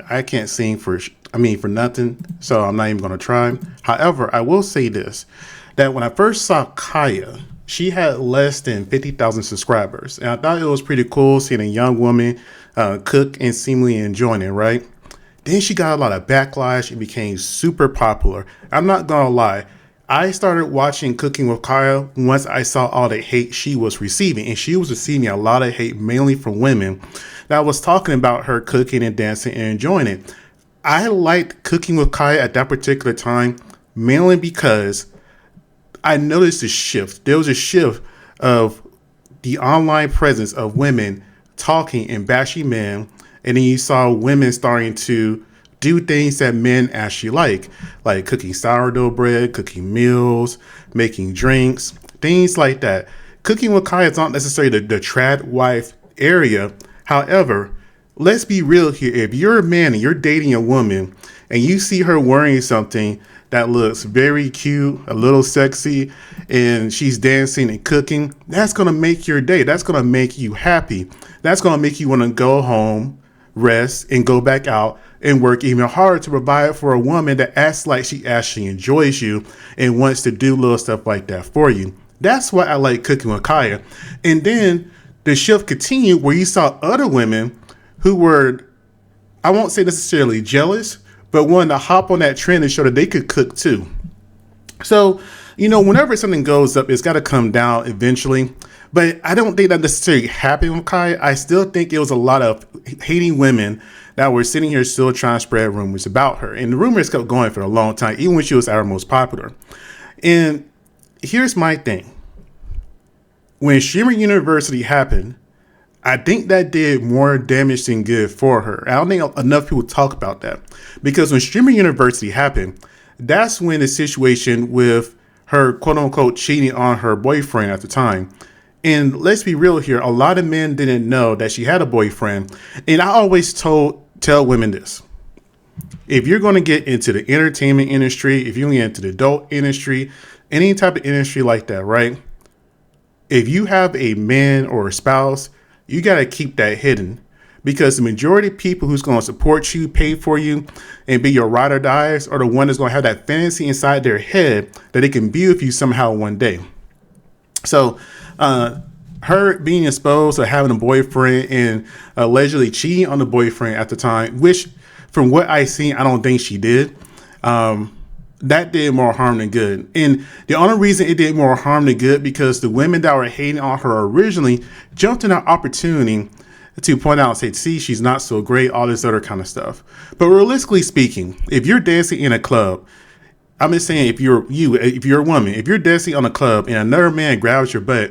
I can't sing for nothing, so I'm not even going to try. However, I will say this, that when I first saw Kaya, she had less than 50,000 subscribers. And I thought it was pretty cool seeing a young woman cook and seemingly enjoying it, right? Then she got a lot of backlash and became super popular. I'm not going to lie. I started watching Cooking with Kaya once I saw all the hate she was receiving. And she was receiving a lot of hate, mainly from women that was talking about her cooking and dancing and enjoying it. I liked Cooking with Kaya at that particular time, mainly because I noticed a shift. There was a shift of the online presence of women talking and bashing men. And then you saw women starting to do things that men actually like cooking sourdough bread, cooking meals, making drinks, things like that. Cooking with Kaya is not necessarily the trad wife area. However, let's be real here. If you're a man and you're dating a woman and you see her wearing something that looks very cute, a little sexy, and she's dancing and cooking, that's going to make your day. That's going to make you happy. That's going to make you want to go home, rest, and go back out and work even harder to provide for a woman that acts like she actually enjoys you and wants to do little stuff like that for you. That's why I like Cooking with Kaya. And then the shift continued where you saw other women who were, I won't say necessarily jealous, but wanted to hop on that trend and show that they could cook too. So, whenever something goes up, it's got to come down eventually. But I don't think that necessarily happened with Kaya. I still think it was a lot of hating women that were sitting here still trying to spread rumors about her. And the rumors kept going for a long time, even when she was our most popular. And here's my thing. When Streamer University happened, I think that did more damage than good for her. I don't think enough people talk about that. Because when Streamer University happened, that's when the situation with her quote unquote cheating on her boyfriend at the time. And let's be real here. A lot of men didn't know that she had a boyfriend. And I always tell women this. If you're going to get into the entertainment industry, if you're going to get into the adult industry, any type of industry like that, right? If you have a man or a spouse, you got to keep that hidden, because the majority of people who's going to support you, pay for you, and be your ride or dies are the one that's going to have that fantasy inside their head that they can be with you somehow one day. So her being exposed to having a boyfriend and allegedly cheating on the boyfriend at the time, which from what I seen, I don't think she did. That did more harm than good. And the only reason it did more harm than good because the women that were hating on her originally jumped in an opportunity to point out and say, see, she's not so great, all this other kind of stuff. But realistically speaking, if you're dancing in a club, I'm just saying, if you're a woman, if you're dancing on a club and another man grabs your butt,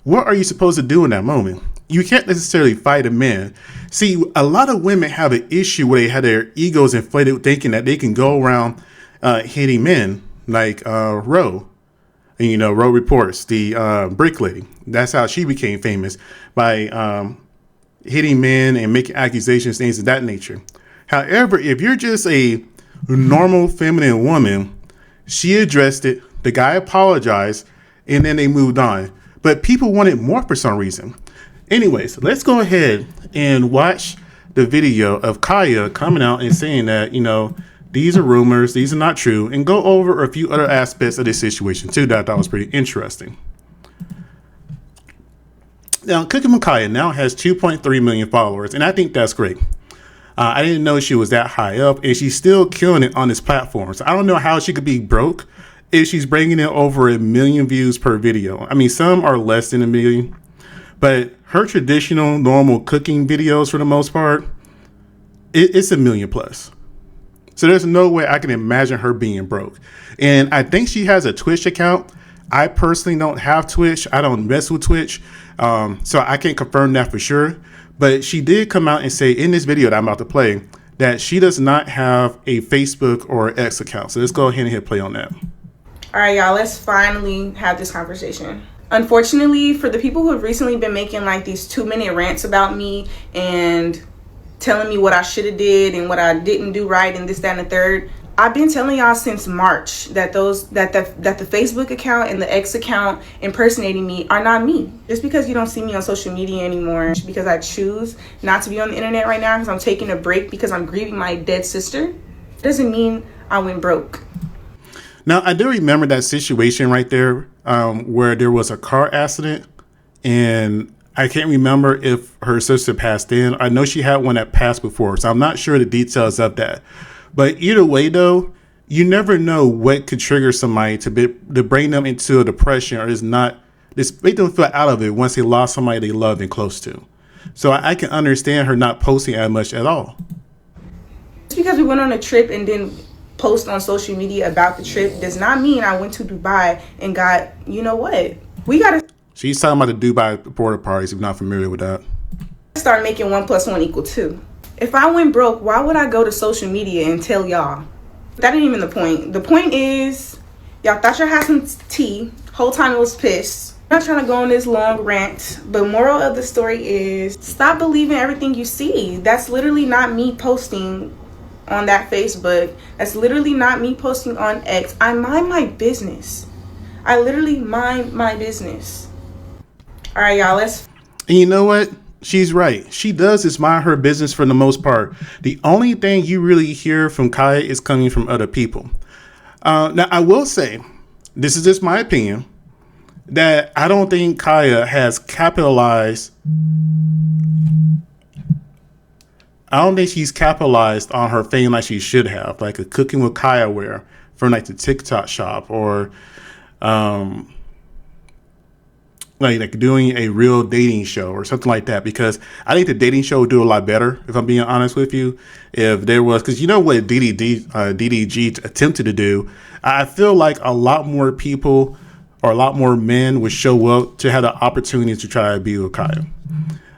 what are you supposed to do in that moment? You can't necessarily fight a man. See, a lot of women have an issue where they have their egos inflated, thinking that they can go around hitting men like Ro. And, Ro Reports, the brick lady. That's how she became famous, by hitting men and making accusations, things of that nature. However, if you're just a normal feminine woman, she addressed it, the guy apologized, and then they moved on. But people wanted more for some reason. Anyways, let's go ahead and watch the video of Kaya coming out and saying that, these are rumors, these are not true, and go over a few other aspects of this situation too that I thought was pretty interesting. Now, Cooking with Kaya now has 2.3 million followers, and I think that's great. I didn't know she was that high up, and she's still killing it on this platform. So I don't know how she could be broke if she's bringing in over 1 million views per video. I mean, some are less than 1 million, but her traditional, normal cooking videos, for the most part, it's 1 million plus. So there's no way I can imagine her being broke. And I think she has a Twitch account. I personally don't have Twitch. I don't mess with Twitch. So I can't confirm that for sure. But she did come out and say in this video that I'm about to play that she does not have a Facebook or X account. So let's go ahead and hit play on that. All right, y'all, let's finally have this conversation. Unfortunately, for the people who have recently been making like these 2-minute rants about me and telling me what I should have did and what I didn't do right and this, that, and the third, I've been telling y'all since March that the Facebook account and the X account impersonating me are not me. Just because you don't see me on social media anymore, because I choose not to be on the internet right now because I'm taking a break because I'm grieving my dead sister, doesn't mean I went broke. Now, I do remember that situation right there where there was a car accident, and I can't remember if her sister passed in. I know she had one that passed before, so I'm not sure the details of that. But either way, though, you never know what could trigger somebody to bring them into a depression or just make them feel out of it once they lost somebody they love and close to. So I can understand her not posting as much at all. Just because we went on a trip and didn't post on social media about the trip does not mean I went to Dubai and got, you know what? We got to... She's talking about the Dubai border parties, if you're not familiar with that. Start making 1 + 1 = 2. If I went broke, why would I go to social media and tell y'all? That ain't even the point. The point is, y'all thought y'all had some tea. Whole time it was piss. I'm not trying to go on this long rant, but moral of the story is, stop believing everything you see. That's literally not me posting on that Facebook. That's literally not me posting on X. I mind my business. I literally mind my business. All right, y'all, let's... And you know what? She's right. She does just mind her business for the most part. The only thing you really hear from Kaya is coming from other people. Now, I will say, this is just my opinion, that I don't think Kaya has capitalized. I don't think she's capitalized on her fame like she should have, like a Cooking with Kya wear from like the TikTok shop, or like doing a real dating show or something like that, because I think the dating show would do a lot better, if I'm being honest with you, if there was, because you know what DDG attempted to do. I feel like a lot more people or a lot more men would show up to have the opportunity to try to be with Kaya.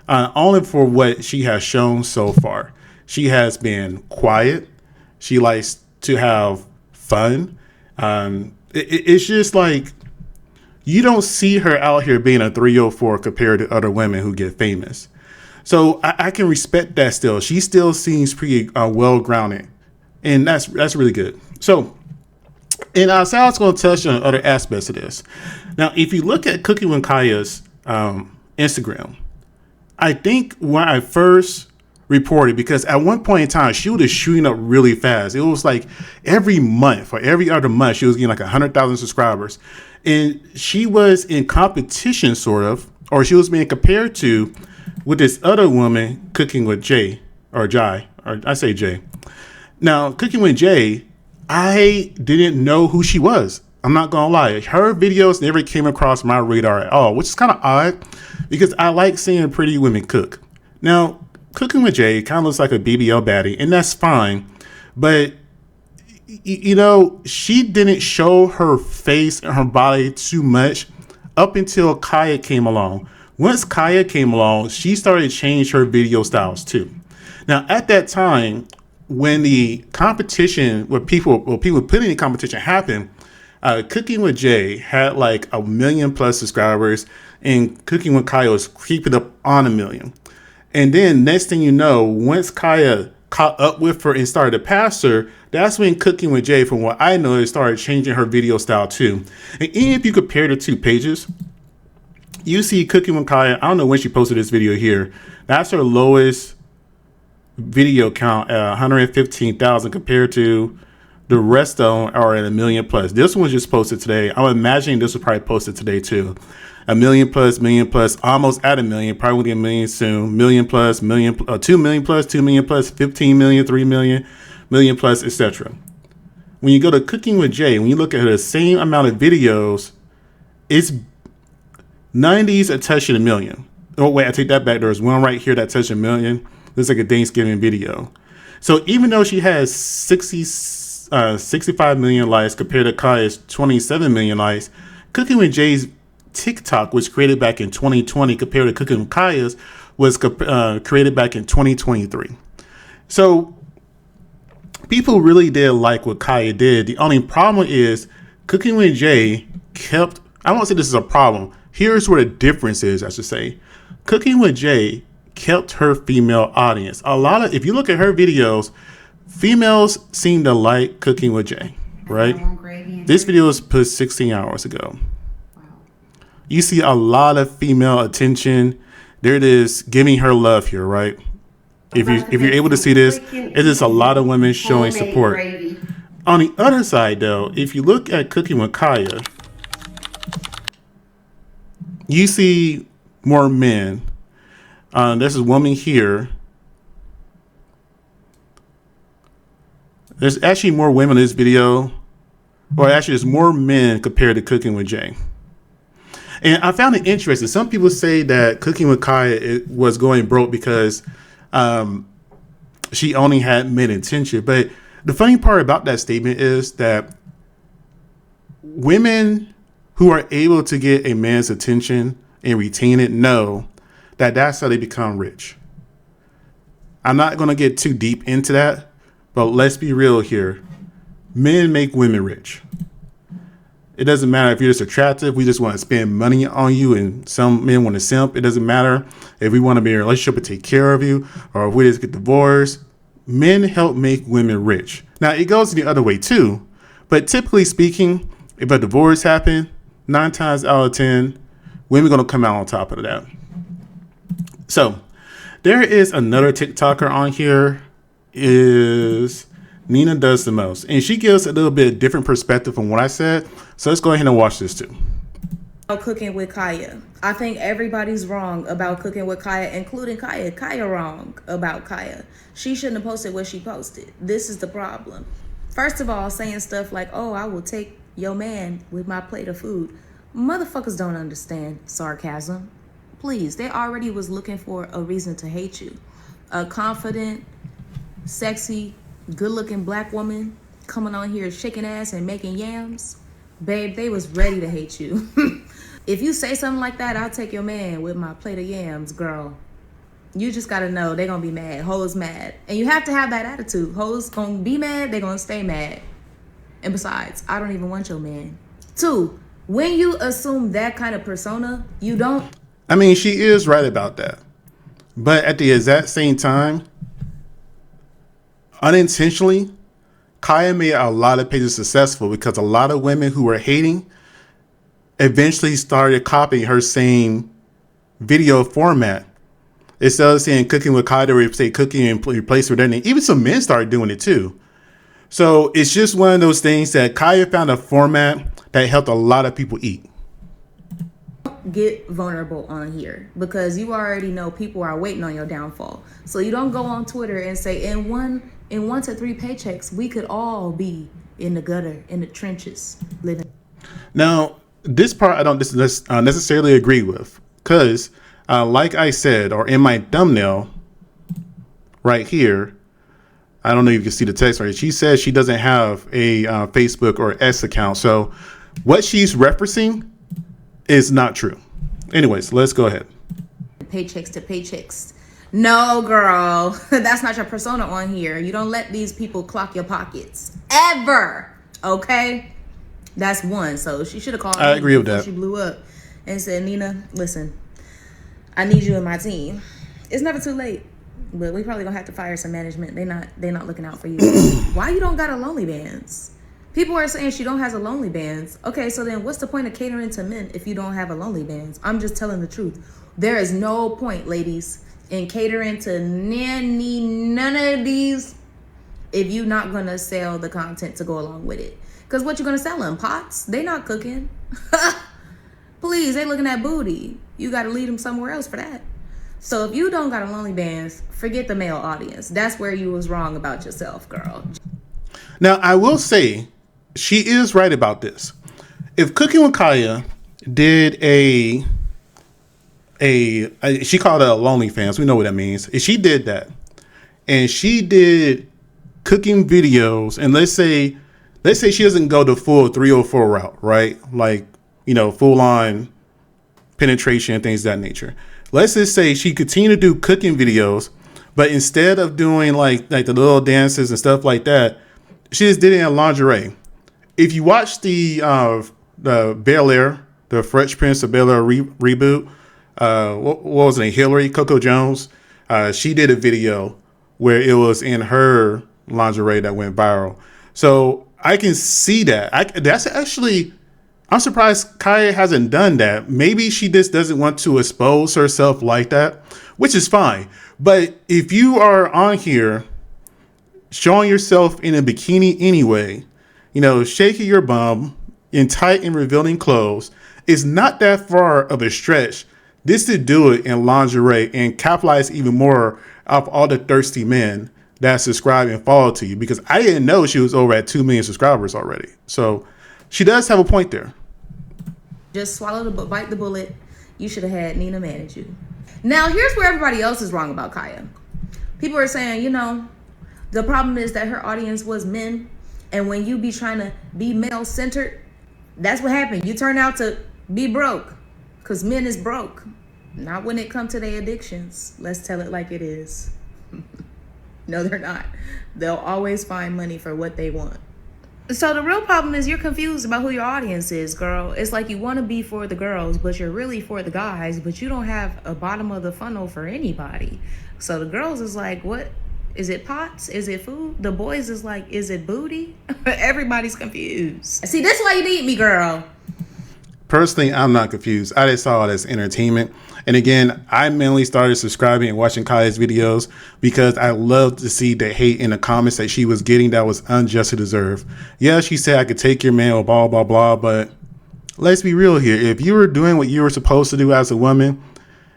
Only for what she has shown so far. She has been quiet. She likes to have fun. It's just like, you don't see her out here being a 304 compared to other women who get famous. So I can respect that still. She still seems pretty well-grounded. And that's really good. So, and I said I was going to touch on other aspects of this. Now, if you look at Cooking with Kya's Instagram, I think when I first reported, because at one point in time, she was just shooting up really fast. It was like every month or every other month, she was getting like 100,000 subscribers. And she was in competition, sort of, or she was being compared to with this other woman, Cooking with Jai, or Jai, or I say Jai. Now, Cooking with Jai, I didn't know who she was. I'm not going to lie. Her videos never came across my radar at all, which is kind of odd because I like seeing pretty women cook. Now, Cooking with Jai kind of looks like a BBL baddie, and that's fine. But, you know, she didn't show her face and her body too much up until Kaya came along. Once Kaya came along, she started to change her video styles too. Now, at that time, when the competition, when people putting in the competition happened, Cooking with Jai had like 1 million plus subscribers, and Cooking with Kaya was creeping up on 1 million. And then next thing you know, once Kaya caught up with her and started to pass her, that's when Cooking with Jai, from what I know, started changing her video style too. And even if you compare the two pages, you see Cooking with Kaya, I don't know when she posted this video here, that's her lowest video count at 115,000 compared to the rest of them are at 1 million plus. This one was just posted today. I'm imagining this was probably posted today too. 1 million plus, almost at 1 million, probably will get 1 million soon. 2 million plus, 15 million, 3 million plus, etc. When you go to Cooking with Jai, when you look at the same amount of videos, it's 90s are touching 1 million. Oh wait, I take that back. There's one right here that touched 1 million. Looks like a Thanksgiving video. So even though she has 65 million likes compared to Kaya's 27 million likes, Cooking with Jai's TikTok was created back in 2020 compared to Cooking with Kaya's was created back in 2023. So people really did like what Kaya did. The only problem is Cooking with Jai kept, I won't say this is a problem. Here's where the difference is, I should say. Cooking with Jai kept her female audience. If you look at her videos, Females seem to like Cooking with Jay, right? This video was put 16 hours ago. You see a lot of female attention. There it is, giving her love here, right? If you're able to see this, it is a lot of women showing support. On the other side, though, if you look at Cooking with Kya, you see more men. There's a woman here. There's actually more women in this video. Or actually, there's more men compared to Cooking with Jay. And I found it interesting. Some people say that Cooking with Kya was going broke because she only had men attention. But the funny part about that statement is that women who are able to get a man's attention and retain it know that that's how they become rich. I'm not going to get too deep into that, but let's be real here. Men make women rich. It doesn't matter if you're just attractive. We just want to spend money on you, and some men want to simp. It doesn't matter if we want to be in a relationship and take care of you, or if we just get divorced. Men help make women rich. Now, it goes the other way too, but typically speaking, if a divorce happens, 9 times out of 10, women are going to come out on top of that. So there is another TikToker on here, is Ninadoesthemost, and she gives a little bit different perspective from what I said. So let's go ahead and watch this too. Cooking with Kya. I think everybody's wrong about Cooking with Kya, including Kya. Kya wrong about Kya. She shouldn't have posted what she posted. This is the problem. First of all, saying stuff like, oh, I will take your man with my plate of food. Motherfuckers don't understand sarcasm. Please, they already was looking for a reason to hate you. A confident, sexy, good-looking black woman coming on here shaking ass and making yams. Babe, they was ready to hate you. If you say something like that, I'll take your man with my plate of yams, girl. You just gotta know they gonna be mad. Hoes mad. And you have to have that attitude. Hoes gonna be mad, they gonna stay mad. And besides, I don't even want your man. 2, when you assume that kind of persona, you don't. I mean, she is right about that. But at the exact same time, unintentionally, Kya made a lot of pages successful because a lot of women who were hating eventually started copying her same video format. Instead of saying Cooking with Kya, they would say cooking and replace with their name. Even some men started doing it too. So it's just one of those things that Kya found a format that helped a lot of people eat. Get vulnerable on here because you already know people are waiting on your downfall. So you don't go on Twitter and say in 1 to 3 paychecks we could all be in the gutter, in the trenches, living. Now this part I don't necessarily agree with because like I said, or in my thumbnail right here, I don't know if you can see the text right. She says she doesn't have a Facebook or X account. So what she's referencing is not true. Anyways, let's go ahead. Paychecks to paychecks. No, girl, that's not your persona on here. You don't let these people clock your pockets ever. Okay, that's one. So she should have called. I agree with that. She blew up and said, "Nina, listen, I need you in my team." It's never too late, but we probably gonna have to fire some management. They're not looking out for you. Why you don't got a lonely bands? People are saying she don't has a lonely bands. Okay, so then what's the point of catering to men if you don't have a lonely bands? I'm just telling the truth. There is no point, ladies, in catering to none of these if you're not going to sell the content to go along with it. Because what you going to sell them? Pots? They not cooking. Please, they looking at booty. You got to lead them somewhere else for that. So if you don't got a lonely bands, forget the male audience. That's where you was wrong about yourself, girl. Now, I will say, she is right about this. If Cooking with Kya did she called it a lonely fans. We know what that means. If she did that and she did cooking videos, and let's say she doesn't go the full 304 route, right? Like, full on penetration and things of that nature. Let's just say she continued to do cooking videos, but instead of doing like the little dances and stuff like that, she just did it in lingerie. If you watch the Bel-Air, the Fresh Prince of Bel-Air reboot, what was it, Hillary, Coco Jones, she did a video where it was in her lingerie that went viral. So I can see that. That's actually, I'm surprised Kaya hasn't done that. Maybe she just doesn't want to expose herself like that, which is fine. But if you are on here showing yourself in a bikini anyway, you know, shaking your bum in tight and revealing clothes, it's not that far of a stretch just to do it in lingerie and capitalize even more off all the thirsty men that subscribe and follow to you, because I didn't know she was over at 2 million subscribers already. So she does have a point there. Just bite the bullet. You should have had Nina manage you. Now, here's where everybody else is wrong about Kaya. People are saying, you know, the problem is that her audience was men. And when you be trying to be male-centered, that's what happened. You turn out to be broke. Because men is broke. Not when it comes to their addictions. Let's tell it like it is. No, they're not. They'll always find money for what they want. So the real problem is you're confused about who your audience is, girl. It's like you want to be for the girls, but you're really for the guys, but you don't have a bottom of the funnel for anybody. So the girls is like, what? Is it pots? Is it food? The boys is like, is it booty? Everybody's confused. See, that's why you need me, girl. Personally, I'm not confused. I just saw it as entertainment. And again, I mainly started subscribing and watching Kaya's videos because I love to see the hate in the comments that she was getting that was unjustly deserved. Yeah, she said I could take your man or blah, blah, blah. But let's be real here. If you were doing what you were supposed to do as a woman,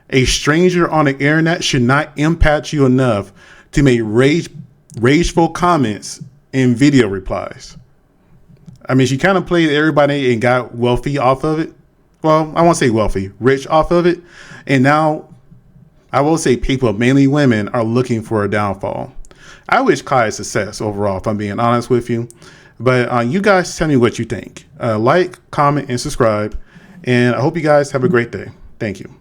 a stranger on the internet should not impact you enough to make rageful comments and video replies. I mean, she kind of played everybody and got wealthy off of it. Well, I won't say wealthy, rich off of it. And now I will say people, mainly women, are looking for a downfall. I wish Kaya success overall, if I'm being honest with you. But you guys tell me what you think. Like, comment, and subscribe. And I hope you guys have a great day. Thank you.